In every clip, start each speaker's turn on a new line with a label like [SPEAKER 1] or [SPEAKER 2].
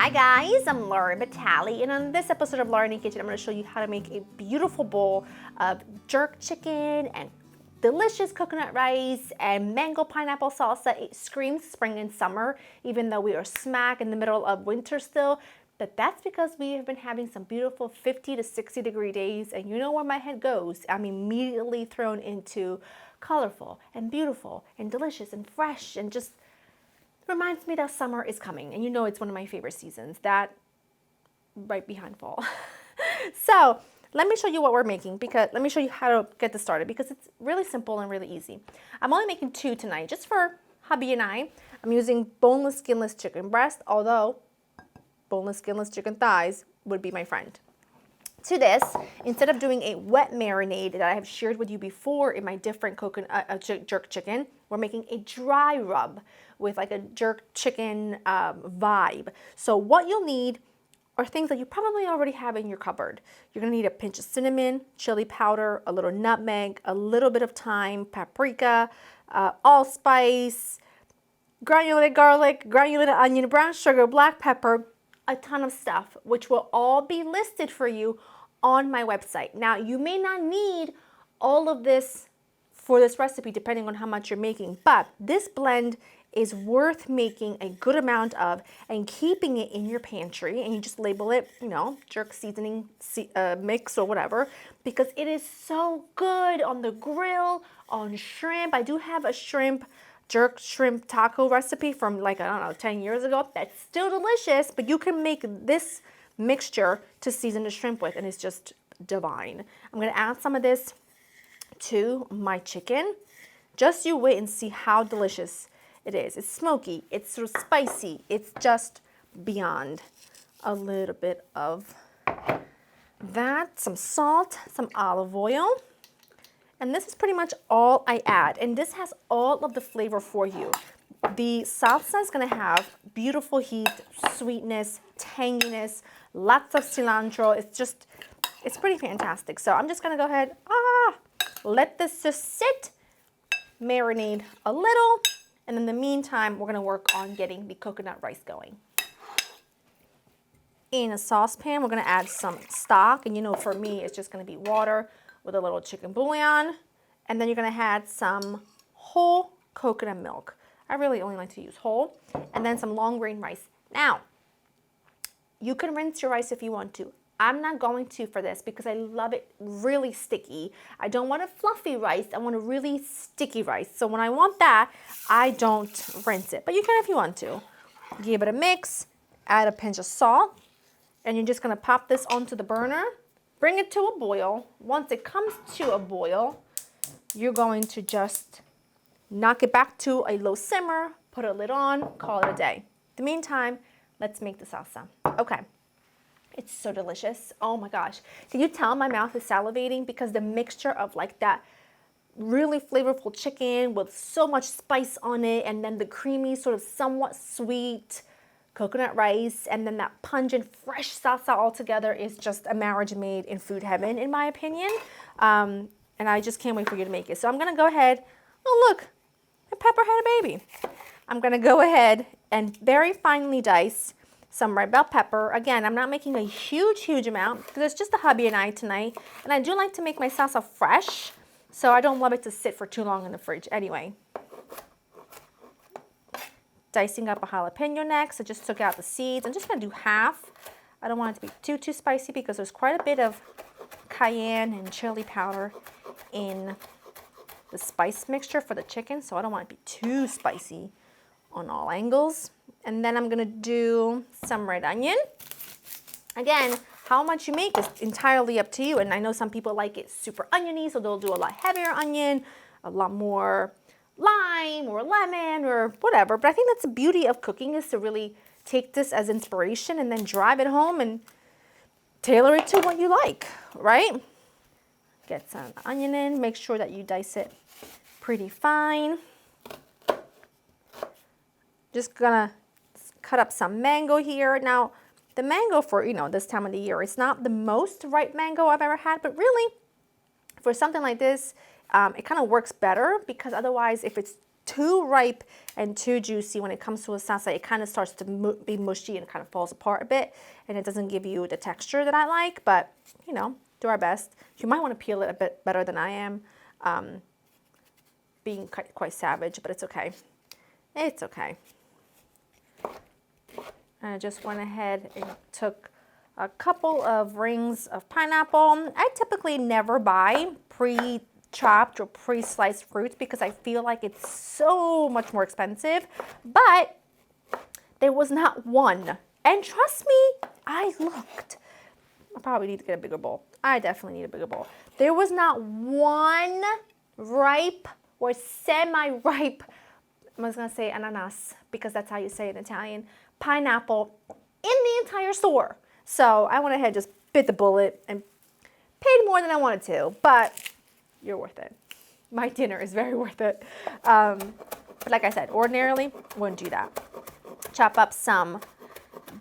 [SPEAKER 1] Hi guys, I'm Laura Vitale, and on this episode of Laura in the Kitchen, I'm going to show you how to make a beautiful bowl of jerk chicken and delicious coconut rice and mango pineapple salsa. It screams spring and summer, even though we are smack in the middle of winter still. But that's because we have been having some beautiful 50 to 60 degree days, and you know where my head goes. I'm immediately thrown into colorful and beautiful and delicious and fresh and just reminds me that summer is coming, and you know it's one of my favorite seasons, that right behind fall. So let me show you what we're making, because let me show you how to get this started, because it's really simple and really easy. I'm only making 2 tonight, just for hubby and I. I'm using boneless, skinless chicken breast, although boneless, skinless chicken thighs would be my friend. To this, instead of doing a wet marinade that I have shared with you before in my different jerk chicken, we're making a dry rub with like a jerk chicken vibe. So what you'll need are things that you probably already have in your cupboard. You're gonna need a pinch of cinnamon, chili powder, a little nutmeg, a little bit of thyme, paprika, allspice, granulated garlic, granulated onion, brown sugar, black pepper, a ton of stuff, which will all be listed for you on my website. Now, you may not need all of this for this recipe, depending on how much you're making, but this blend is worth making a good amount of and keeping it in your pantry, and you just label it, you know, jerk seasoning mix or whatever, because it is so good on the grill, on shrimp. I do have a jerk shrimp taco recipe from like, I don't know, 10 years ago. That's still delicious, but you can make this mixture to season the shrimp with, and it's just divine. I'm gonna add some of this to my chicken. Just you wait and see how delicious it is. It's smoky, it's sort of spicy, it's just beyond. A little bit of that, some salt, some olive oil. And this is pretty much all I add. And this has all of the flavor for you. The salsa is gonna have beautiful heat, sweetness, tanginess, lots of cilantro. It's pretty fantastic. So I'm just gonna go ahead, let this just sit, marinate a little, and in the meantime, we're gonna work on getting the coconut rice going. In a saucepan, we're gonna add some stock, and you know, for me, it's just gonna be water with a little chicken bouillon, and then you're gonna add some whole coconut milk. I really only like to use whole, and then some long grain rice. Now, you can rinse your rice if you want to. I'm not going to for this because I love it really sticky. I don't want a fluffy rice, I want a really sticky rice. So when I want that, I don't rinse it, but you can if you want to. Give it a mix, add a pinch of salt, and you're just gonna pop this onto the burner. Bring it to a boil. Once it comes to a boil, you're going to just knock it back to a low simmer, put a lid on, call it a day. In the meantime, let's make the salsa. Okay, it's so delicious. Oh my gosh. Can you tell my mouth is salivating? Because the mixture of like that really flavorful chicken with so much spice on it, and then the creamy, sort of somewhat sweet coconut rice, and then that pungent fresh salsa all together is just a marriage made in food heaven, in my opinion. And I just can't wait for you to make it. So I'm gonna go ahead, oh look, my pepper had a baby. I'm gonna go ahead and very finely dice some red bell pepper. Again, I'm not making a huge amount because it's just the hubby and I tonight. And I do like to make my salsa fresh, so I don't love it to sit for too long in the fridge anyway. Dicing up a jalapeno next. I just took out the seeds. I'm just gonna do half. I don't want it to be too spicy because there's quite a bit of cayenne and chili powder in the spice mixture for the chicken, so I don't want it to be too spicy on all angles. And then I'm gonna do some red onion. Again, how much you make is entirely up to you, and I know some people like it super oniony, so they'll do a lot heavier onion, a lot more lime or lemon or whatever. But I think that's the beauty of cooking, is to really take this as inspiration and then drive it home and tailor it to what you like, right? Get some onion in, make sure that you dice it pretty fine. Just gonna cut up some mango here. Now, the mango for, you know, this time of the year, it's not the most ripe mango I've ever had, but really for something like this, it kind of works better, because otherwise if it's too ripe and too juicy when it comes to a salsa. It kind of starts to be mushy and kind of falls apart a bit, and it doesn't give you the texture that I like, but you know, do our best. You might want to peel it a bit better than I am, being quite savage, but it's okay. It's okay. I just went ahead and took a couple of rings of pineapple. I typically never buy pre-chopped or pre-sliced fruits because I feel like it's so much more expensive, but there was not one. And trust me, I looked. I probably need to get a bigger bowl. I definitely need a bigger bowl. There was not one ripe or semi-ripe, I was gonna say ananas because that's how you say it in Italian, pineapple in the entire store. So I went ahead and just bit the bullet and paid more than I wanted to, but you're worth it. My dinner is very worth it. But like I said, ordinarily, wouldn't do that. Chop up some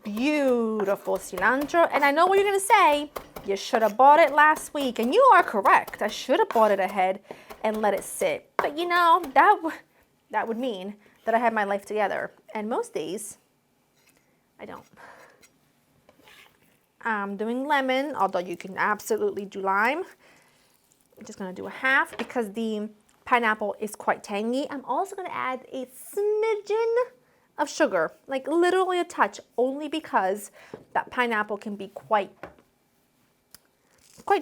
[SPEAKER 1] beautiful cilantro. And I know what you're gonna say, you should have bought it last week. And you are correct. I should have bought it ahead and let it sit. But you know, that would mean that I had my life together. And most days, I don't. I'm doing lemon, although you can absolutely do lime. I'm just gonna do a half because the pineapple is quite tangy. I'm also gonna add a smidgen of sugar, like literally a touch, only because that pineapple can be quite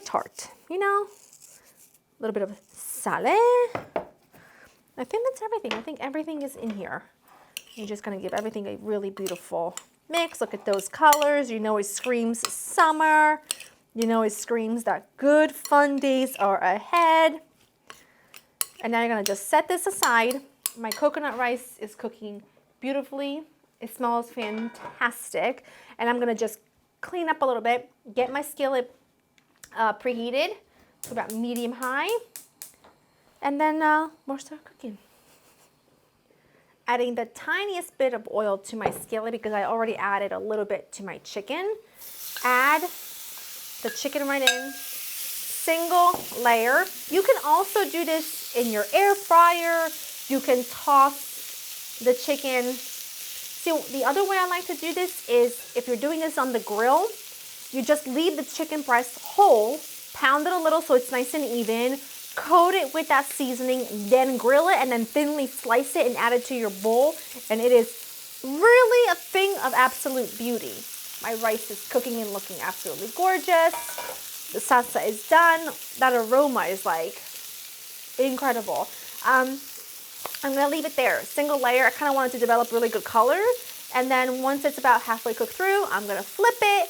[SPEAKER 1] tart, you know? A little bit of sale. I think that's everything. I think everything is in here. You're just gonna give everything a really beautiful mix. Look at those colors. You know it screams summer. You know it screams that good fun days are ahead. And now you're gonna just set this aside. My coconut rice is cooking beautifully. It smells fantastic. And I'm gonna just clean up a little bit, get my skillet preheated to about medium high, and then we'll start cooking. Adding the tiniest bit of oil to my skillet because I already added a little bit to my chicken. Add the chicken right in, single layer. You can also do this in your air fryer. You can toss the chicken. See, the other way I like to do this is if you're doing this on the grill, you just leave the chicken breast whole, pound it a little so it's nice and even, coat it with that seasoning, then grill it, and then thinly slice it and add it to your bowl. And it is really a thing of absolute beauty. My rice is cooking and looking absolutely gorgeous. The salsa is done. That aroma is like incredible. I'm gonna leave it there, single layer. I kind of wanted to develop really good color. And then once it's about halfway cooked through, I'm gonna flip it.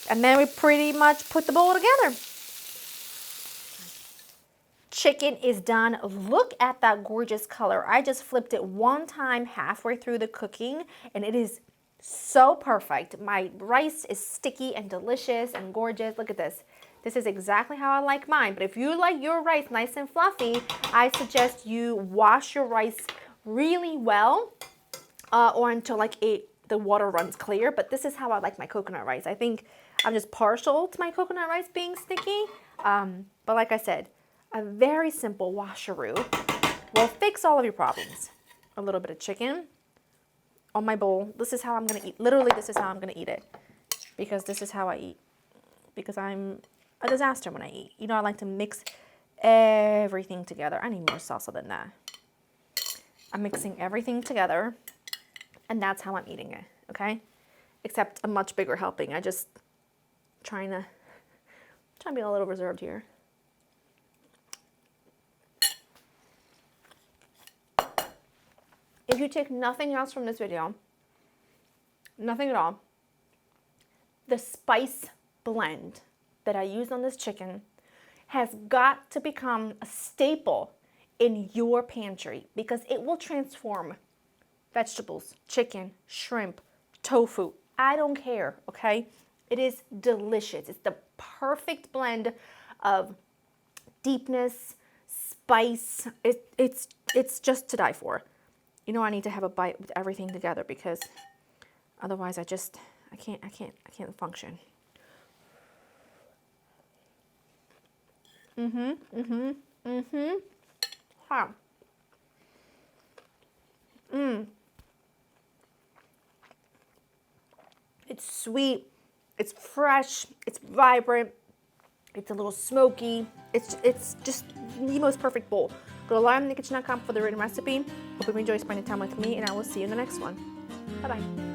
[SPEAKER 1] And then we pretty much put the bowl together. Chicken is done. Look at that gorgeous color. I just flipped it one time halfway through the cooking and it is so perfect. My rice is sticky and delicious and gorgeous. Look at this. This is exactly how I like mine. But if you like your rice nice and fluffy, I suggest you wash your rice really well or until like the water runs clear. But this is how I like my coconut rice. I think I'm just partial to my coconut rice being sticky. But like I said, a very simple washeroo will fix all of your problems. A little bit of chicken on my bowl. This is how I'm gonna eat. Literally, this is how I'm gonna eat it. Because this is how I eat. Because I'm a disaster when I eat. You know, I like to mix everything together. I need more salsa than that. I'm mixing everything together. And that's how I'm eating it, okay? Except a much bigger helping. I just trying to be a little reserved here. If you take nothing else from this video, nothing at all, the spice blend that I used on this chicken has got to become a staple in your pantry because it will transform vegetables, chicken, shrimp, tofu. I don't care, okay? It is delicious. It's the perfect blend of deepness, spice. It's just to die for. You know, I need to have a bite with everything together because otherwise I can't function. Huh. It's sweet, it's fresh, it's vibrant, it's a little smoky. It's just the most perfect bowl. Go to LauraInthekitchen.com for the written recipe. Hope you enjoy spending time with me, and I will see you in the next one. Bye-bye.